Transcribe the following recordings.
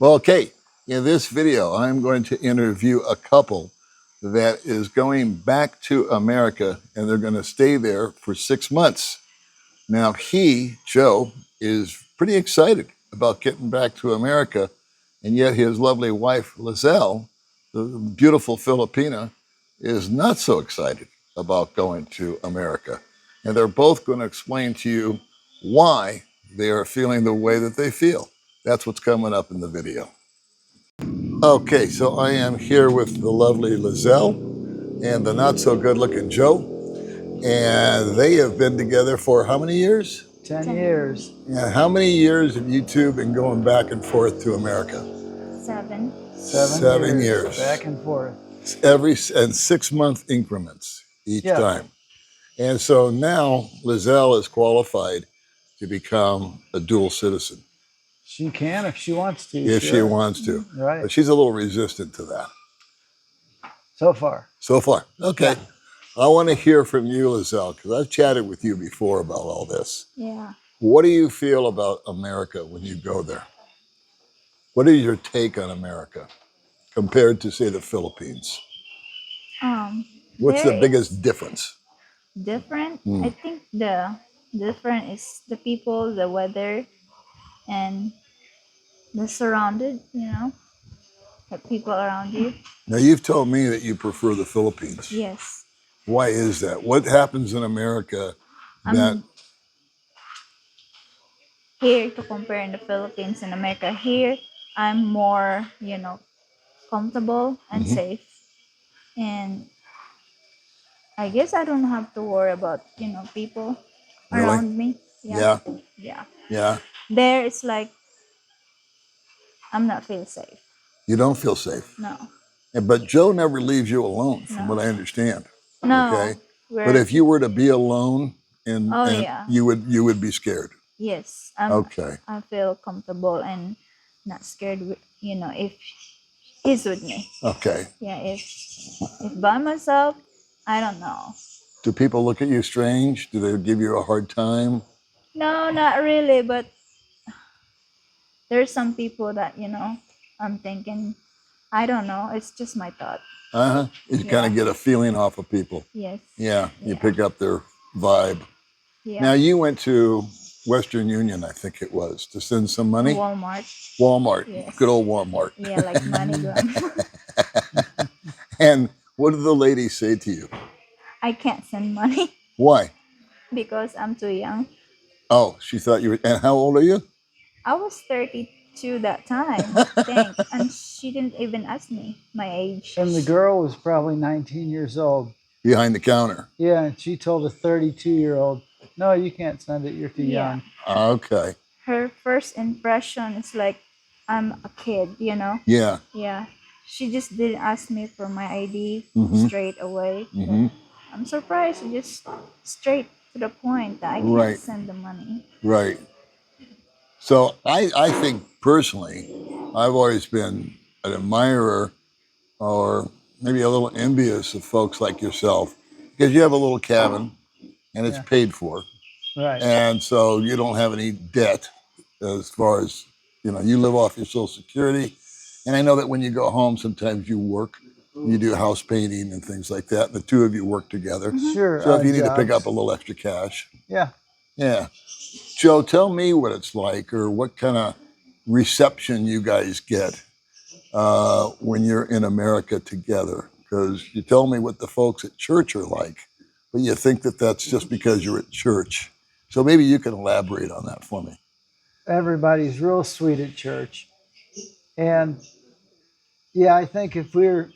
Well, okay, in this video, I'm going to interview a couple that is going back to America and they're going to stay there for 6 months. Now, Joe, is pretty excited about getting back to America, and yet his lovely wife, Lizelle, the beautiful Filipina, is not so excited about going to America. And they're both going to explain to you why they are feeling the way that they feel. That's what's coming up in the video. Okay, so I am here with the lovely Lizelle and the not so good looking Joe. And they have been together for how many years? 10 years. And how many years have you two been going back and forth to America? 7. 7 years. Back and forth. And 6 month increments each time. And so now Lizelle is qualified to become a dual citizen. She can if she wants to. If sure. she wants to. Right. But she's a little resistant to that. So far. So far. Okay. Yeah. I want to hear from you, Lizelle, because I've chatted with you before about all this. Yeah. What do you feel about America when you go there? What is your take on America compared to, say, the Philippines? What's the biggest difference? Different? I think the different is the people, the weather, and the surrounded, the people around you. Now, you've told me that you prefer the Philippines. Yes. Why is that? What happens in America that... Here, to compare in the Philippines and America, here I'm more, comfortable and safe. And I guess I don't have to worry about, people around me. Yeah. Yeah. Yeah. There it's like I'm not feel safe. You don't feel safe? No. But Joe never leaves you alone, from what I understand. No. Okay. But if you were to be alone, and yeah. you would be scared. Yes. Okay. I feel comfortable and not scared with, if he's with me. Okay. Yeah, if by myself, I don't know. Do people look at you strange? Do they give you a hard time? No, not really, but there's some people that, I'm thinking, I don't know, it's just my thought. You kind of get a feeling off of people. Yes. Yeah, you pick up their vibe. Yeah. Now, you went to Western Union, I think it was, to send some money? Walmart. Yes. Good old Walmart. Yeah, like MoneyGram. And what did the lady say to you? I can't send money. Why? Because I'm too young. Oh, she thought you were... And how old are you? I was 32 that time, I think. And she didn't even ask me my age. And the girl was probably 19 years old. Behind the counter. Yeah, and she told a 32-year-old, no, you can't send it, you're too young. Okay. Her first impression is like, I'm a kid, Yeah. Yeah. She just didn't ask me for my ID straight away. I'm surprised, just straight to the point that I can't send the money. Right. So I think personally, I've always been an admirer or maybe a little envious of folks like yourself, because you have a little cabin and it's paid for. Right. And so you don't have any debt as far as, you live off your Social Security. And I know that when you go home, sometimes you work, you do house painting and things like that. The two of you work together. Sure. So if you need to pick up a little extra cash. Yeah. Yeah. Joe, tell me what it's like, or what kind of reception you guys get when you're in America together. Because you tell me what the folks at church are like, but you think that that's just because you're at church. So maybe you can elaborate on that for me. Everybody's real sweet at church. And yeah, I think if we're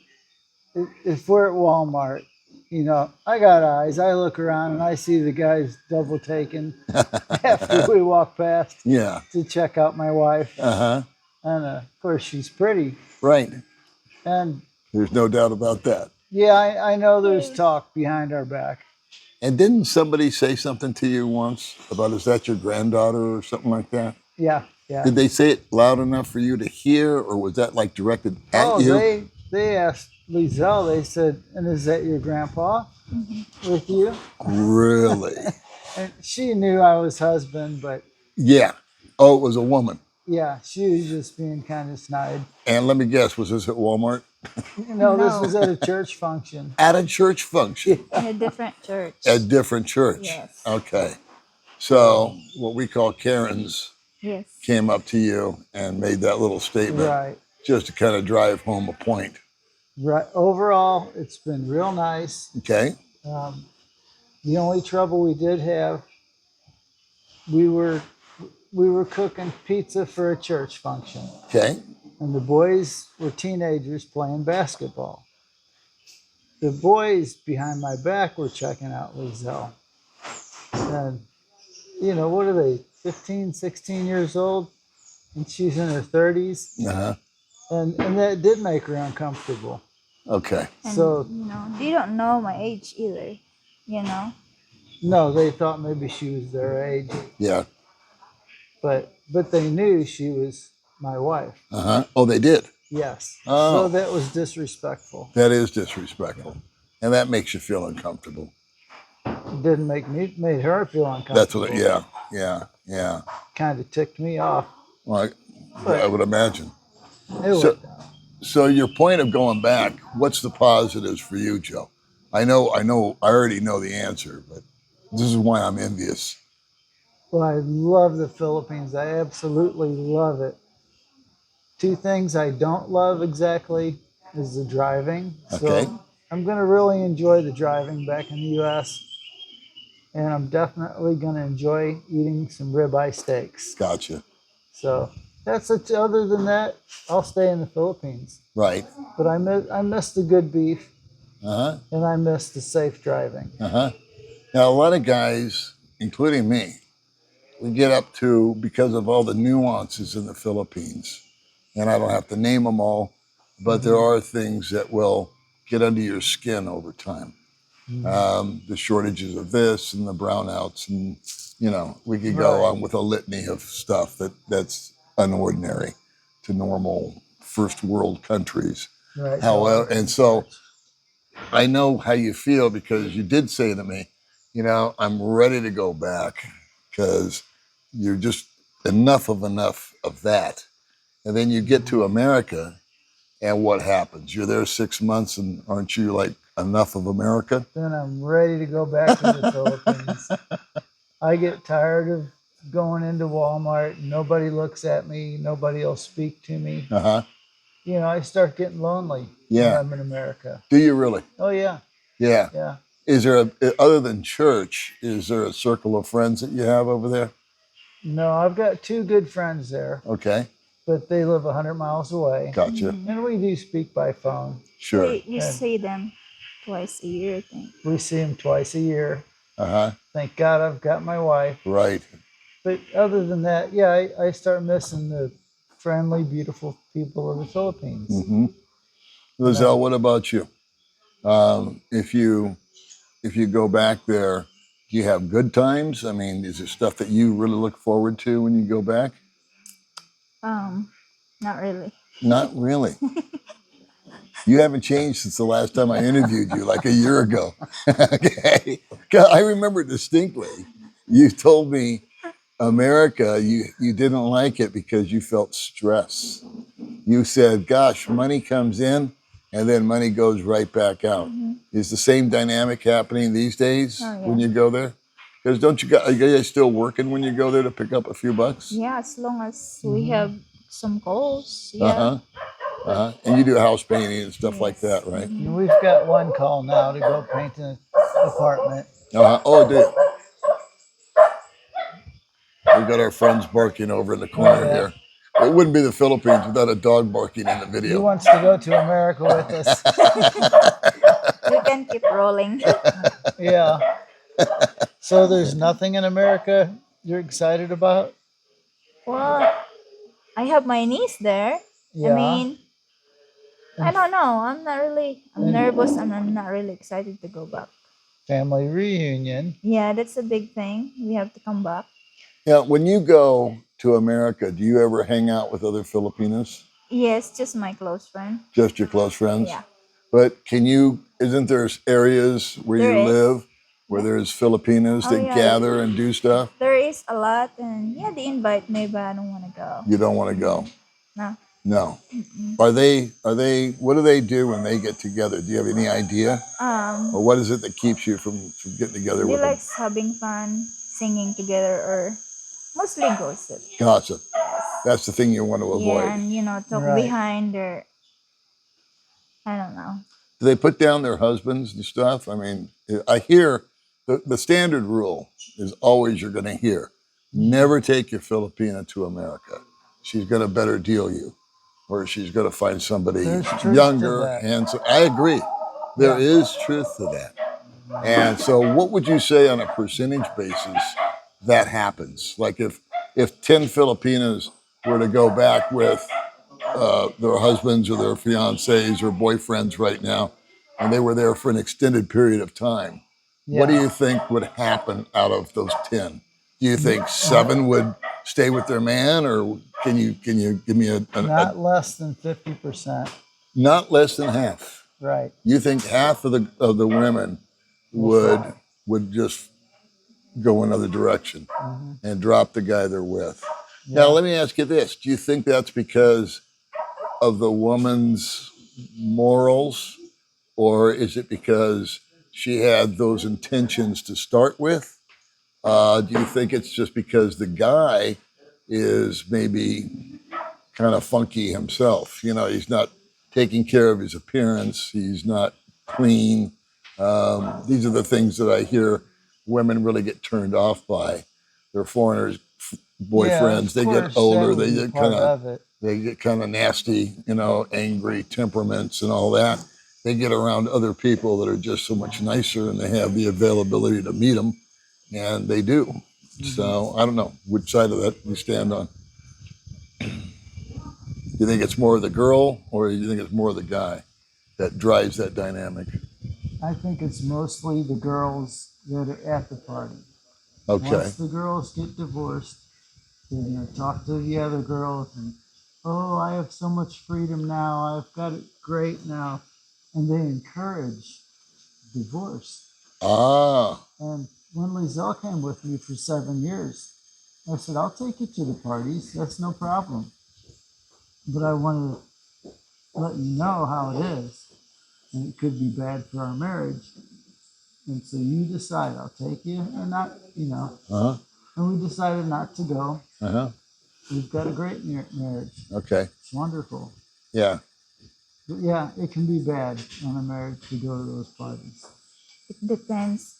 at Walmart, I got eyes. I look around and I see the guys double taking after we walk past to check out my wife. And of course, she's pretty. Right. And there's no doubt about that. Yeah, I know there's talk behind our back. And didn't somebody say something to you once about, is that your granddaughter or something like that? Yeah, yeah. Did they say it loud enough for you to hear, or was that like directed at you? Oh, they asked Lizelle, they said, and is that your grandpa with you? Really? And she knew I was husband, but... Yeah. Oh, it was a woman. Yeah, she was just being kind of snide. And let me guess, was this at Walmart? No, this No. was at a church function. At a church function? In a different church. A different church? Yes. Okay. So what we call Karens Yes. came up to you and made that little statement, Right. just to kind of drive home a point. Right. Overall, it's been real nice. Okay. The only trouble we did have, we were cooking pizza for a church function, Okay. and the boys were teenagers playing basketball. The boys behind my back were checking out Lizelle. And, you know, what are they, 15, 16 years old? And she's in her 30s. Uh-huh. And that did make her uncomfortable. Okay. And, So, you know, they don't know my age either, you know. no, they thought maybe she was their age. Yeah. But they knew she was my wife. Uh-huh. Oh, they did? Yes. Oh. So that was disrespectful. That is disrespectful. And that makes you feel uncomfortable. It didn't made her feel uncomfortable. That's what yeah. Kind of ticked me off. Well, I would imagine. It worked out. So your point of going back, what's the positives for you, Joe? I already know the answer, but this is why I'm envious. Well, I love the Philippines. I absolutely love it. Two things I don't love exactly is the driving. Okay. So I'm going to really enjoy the driving back in the U.S. And I'm definitely going to enjoy eating some ribeye steaks. Gotcha. So that's it. Other than that, I'll stay in the Philippines. Right. But I miss the good beef. Uh-huh. And I miss the safe driving. Uh-huh. Now, a lot of guys, including me, we get up to, because of all the nuances in the Philippines, and I don't have to name them all, but there are things that will get under your skin over time. The shortages of this and the brownouts, and you know, we could go on with a litany of stuff that's unordinary to normal first world countries. Right. However, and so I know how you feel, because you did say to me, you know, I'm ready to go back because you're just enough of that. And then you get to America, and what happens? You're there 6 months, and aren't you like, enough of America? Then I'm ready to go back to the Philippines. I get tired of going into Walmart. Nobody looks at me. Nobody will speak to me. Uh-huh. You know, I start getting lonely when I'm in America. Do you really? Oh, yeah. Yeah. Yeah. Is there other than church, is there a circle of friends that you have over there? No, I've got two good friends there. Okay. But they live 100 miles away. Gotcha. And we do speak by phone. Sure. You see them twice a year, I think. We see them twice a year. Uh-huh. Thank God I've got my wife. Right. But other than that, yeah, I start missing the friendly, beautiful people of the Philippines. Mm-hmm. Lizelle, what about you? If you go back there, do you have good times? I mean, is there stuff that you really look forward to when you go back? Not really. Not really. You haven't changed since the last time I interviewed you, like a year ago. Okay. I remember distinctly, you told me America, you didn't like it because you felt stress. You said, gosh, money comes in and then money goes right back out. Mm-hmm. Is the same dynamic happening these days when you go there? Because are you guys still working when you go there to pick up a few bucks? Yeah, as long as we have some goals. Yeah. Uh-huh. Uh-huh. And you do house painting and stuff like that, right? And we've got one call now to go paint an apartment. Uh-huh. Oh, dude. We've got our friends barking over in the corner here. It wouldn't be the Philippines without a dog barking in the video. He wants to go to America with us. We can keep rolling. Yeah. So there's nothing in America you're excited about? Well, I have my niece there. Yeah. I mean, I don't know. I'm nervous, and I'm not really excited to go back. Family reunion. Yeah, that's a big thing. We have to come back. Yeah, when you go to America, do you ever hang out with other Filipinos? Yes, just my close friend. Just your close friends? Yeah. But isn't there areas where you live where there's Filipinos that gather and do stuff? There is a lot, and yeah, they invite me, but I don't want to go. You don't want to go? No. No. Are they, what do they do when they get together? Do you have any idea? Or what is it that keeps you from getting together with them? They like having fun, singing together, or mostly gossip. Gossip. That's the thing you want to avoid. Yeah, and talk behind their, I don't know. Do they put down their husbands and stuff? I mean, I hear the standard rule is always you're going to hear, never take your Filipina to America. She's going to better deal you, or she's going to find somebody younger, handsome. I agree. There is truth to that. And so what would you say on a percentage basis that happens? Like if 10 Filipinas were to go back with their husbands or their fiancés or boyfriends right now, and they were there for an extended period of time, what do you think would happen out of those 10? Do you think 7 would stay with their man, or can you give me not less than 50%? Not less than half. Right. You think half of the women would just go another direction and drop the guy they're with? Yeah. Now let me ask you this: do you think that's because of the woman's morals, or is it because she had those intentions to start with? Do you think it's just because the guy is maybe kind of funky himself? He's not taking care of his appearance. He's not clean. These are the things that I hear women really get turned off by. They're foreigners, boyfriends. They get older. They get kind of nasty, angry temperaments and all that. They get around other people that are just so much nicer, and they have the availability to meet them, and they do. So I don't know which side of that you stand on. Do you think it's more of the girl, or do you think it's more of the guy that drives that dynamic? I think it's mostly the girls that are at the party. Okay. Once the girls get divorced, they're going to talk to the other girls and, oh, I have so much freedom now. I've got it great now. And they encourage divorce. Ah. And when Lizelle came with me for 7 years, I said, I'll take you to the parties. That's no problem. But I want to let you know how it is. And it could be bad for our marriage. And so you decide, I'll take you or not, Uh-huh. And we decided not to go. Uh-huh. We've got a great marriage. Okay. It's wonderful. Yeah. But yeah, it can be bad on a marriage to go to those parties. It depends,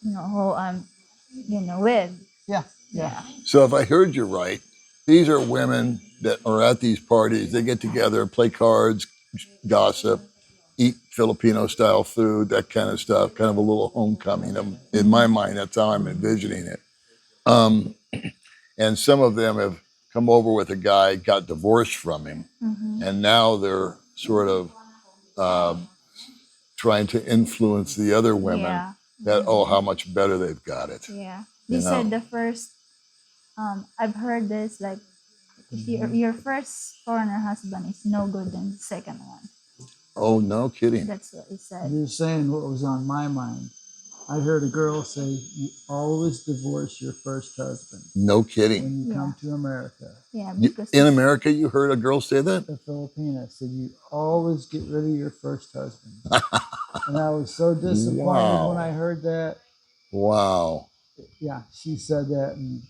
who I'm, with. Yeah. Yeah. So if I heard you right, these are women that are at these parties. They get together, play cards, gossip, eat Filipino-style food, that kind of stuff, kind of a little homecoming. In my mind, that's how I'm envisioning it. And some of them have come over with a guy, got divorced from him, and now they're sort of trying to influence the other women that, how much better they've got it. Yeah. They said the first, I've heard this, like, if your first foreigner husband is no good than the second one. Oh, no kidding. That's what he said. You're saying what was on my mind. I heard a girl say, you always divorce your first husband. No kidding. When you come to America. Yeah, because in America, you heard a girl say that? The Filipina said, you always get rid of your first husband. And I was so disappointed when I heard that. Wow. Yeah, she said that, and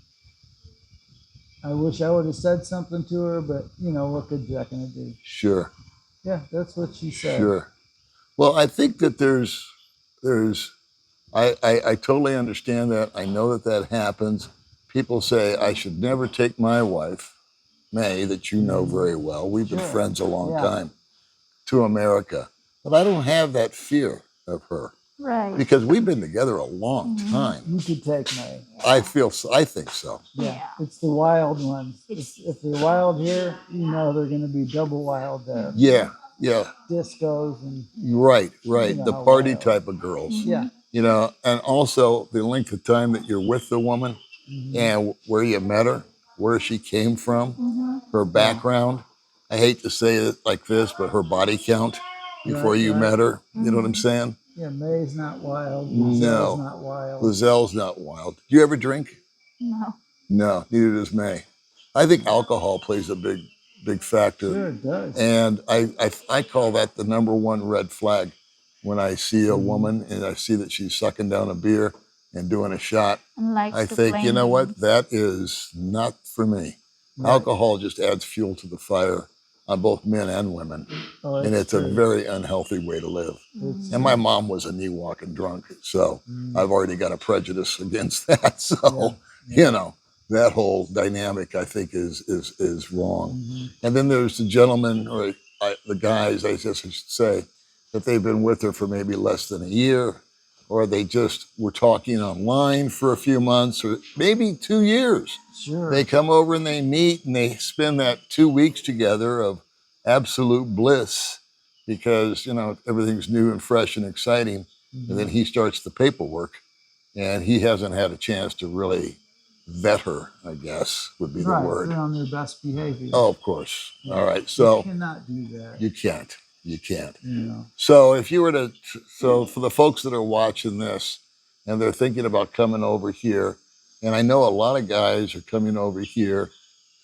I wish I would have said something to her, but what good is that going to do? Sure. Yeah, that's what she said. Sure. Well, I think that I totally understand that. I know that happens. People say, I should never take my wife, May, that you know very well. We've been friends a long time, to America. But I don't have that fear of her. Right. Because we've been together a long time. You could take May. I think so. Yeah. It's the wild ones. If they're wild here, they're going to be double wild there. Yeah. Yeah. Discos and right. The party type of girls. Yeah. And also the length of time that you're with the woman and where you met her, where she came from, her background. I hate to say it like this, but her body count before you met her. You know what I'm saying? Yeah, May's not wild. Lizelle's not wild. Lizelle's not wild. Do you ever drink? No. No, neither does May. I think alcohol plays a big factor. Sure, it does. And I call that the number one red flag. When I see a woman and I see that she's sucking down a beer and doing a shot, I think, you know what? That is not for me. Right. Alcohol just adds fuel to the fire on both men and women. Oh, and it's true. A very unhealthy way to live. And my mom was a knee-walking drunk, so I've already got a prejudice against that. So, you know, that whole dynamic, I think, is wrong. And then there's the gentleman, or the guys, I guess I should say, that they've been with her for maybe less than a year, or they just were talking online for a few months, or maybe 2 years. Sure. They come over and they meet and they spend that 2 weeks together of absolute bliss because, you know, everything's new and fresh and exciting. And then he starts the paperwork and he hasn't had a chance to really vet her, I guess would be the word. They're on their best behavior. Oh, of course. Yeah. All right. So you cannot do that. You can't. You can't. Yeah. So if you were to, so for the folks that are watching this and they're thinking about coming over here, and I know a lot of guys are coming over here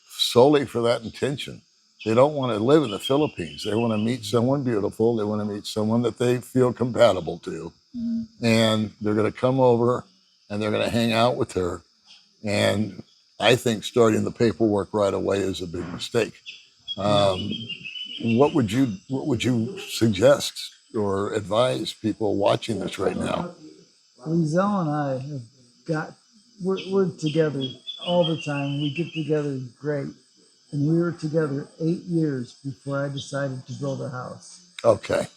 solely for that intention. They don't want to live in the Philippines. They want to meet someone beautiful. They want to meet someone that they feel compatible to. And they're going to come over and they're going to hang out with her. And I think starting the paperwork right away is a big mistake. What would you suggest or advise people watching this right now? Lizelle and I have we're together all the time. We get together great. And we were together 8 years before I decided to build a house. Okay.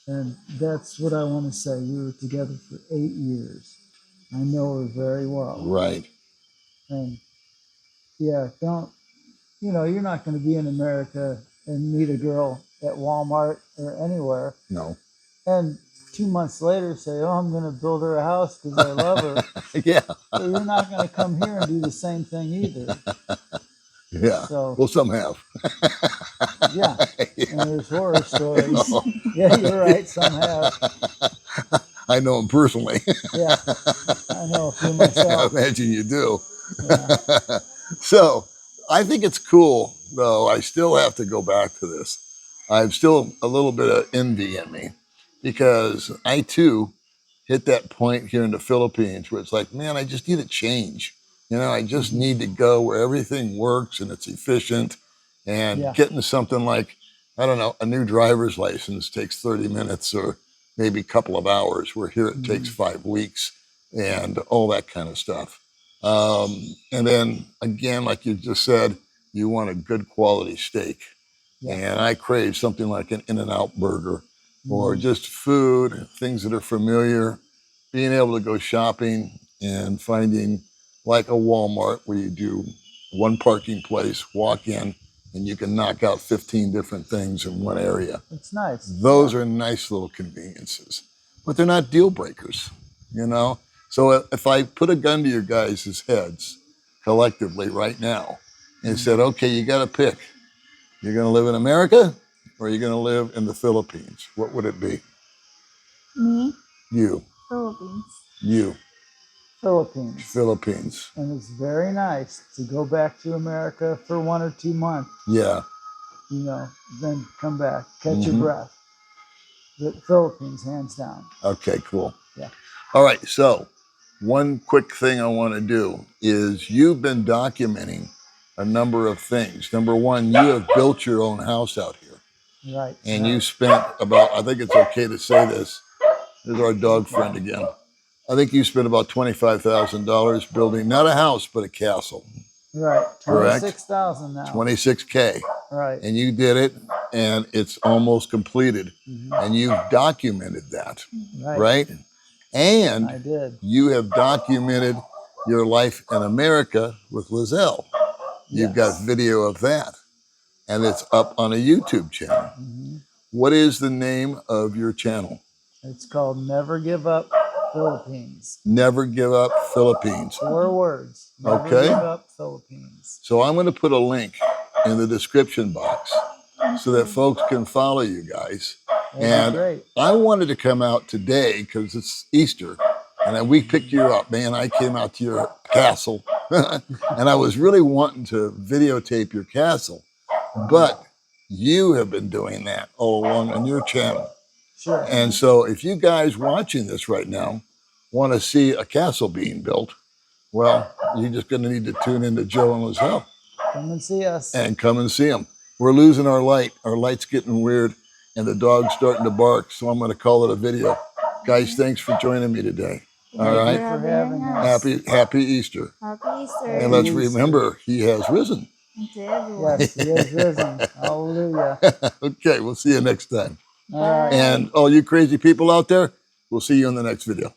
And that's what I want to say. We were together for 8 years. I know her very well. Right. And yeah, you're not going to be in America and meet a girl at Walmart or anywhere. No. And 2 months later say, oh, I'm going to build her a house because I love her. Yeah. So you're not going to come here and do the same thing either. Yeah. So, well, some have. Yeah. And there's horror stories. Yeah, you're right. Some have. I know them personally. Yeah. I know a few myself. I imagine you do. Yeah. So I think it's cool, though. I still have to go back to this. I've still a little bit of envy in me because I, too, hit that point here in the Philippines where it's like, man, I just need a change. You know, I just need to go where everything works and it's efficient. And getting something like, I don't know, a new driver's license takes 30 minutes or maybe a couple of hours, where here it takes 5 weeks and all that kind of stuff. And then, again, like you just said, you want a good quality steak. Yeah. And I crave something like an In-N-Out burger or just food, things that are familiar, being able to go shopping and finding like a Walmart where you do one parking place, walk in, and you can knock out 15 different things in one area. It's nice. Those are nice little conveniences, but they're not deal breakers, you know? So if I put a gun to your guys' heads collectively right now and said, okay, you got to pick. You're going to live in America or you're going to live in the Philippines, what would it be? Me? You. Philippines. You. Philippines. Philippines. And it's very nice to go back to America for 1 or 2 months. Yeah. You know, then come back, catch your breath. The Philippines, hands down. Okay, cool. Yeah. All right, so one quick thing I want to do is you've been documenting a number of things. Number one, you have built your own house out here. Right. And you spent about, I think it's okay to say this, there's our dog friend again. I think you spent about $25,000 building not a house, but a castle. Right. Correct? 26,000 now. 26K. Right. And you did it, and it's almost completed. And you've documented that. Right? And I did. You have documented your life in America with Lizelle. You've got video of that. And it's up on a YouTube channel. What is the name of your channel? It's called Never Give Up Philippines. Never Give Up Philippines. 4 words. Never Give Up Philippines. So I'm going to put a link in the description box so that folks can follow you guys. That'd be great. I wanted to come out today because it's Easter, and then we picked you up, man. I came out to your castle, and I was really wanting to videotape your castle, but you have been doing that all along on your channel. Sure. And so if you guys watching this right now want to see a castle being built, well, you're just going to need to tune into Joe and Lizelle. Come and see us. And come and see them. We're losing our light. Our light's getting weird, and the dog's starting to bark, so I'm going to call it a video. Guys, thanks for joining me today. All right. Thank you for having us. Happy Easter. Happy Easter. And let's remember, he has risen. To everyone. Yes, he has risen. Hallelujah. Okay, we'll see you next time. All right. And all you crazy people out there, we'll see you in the next video.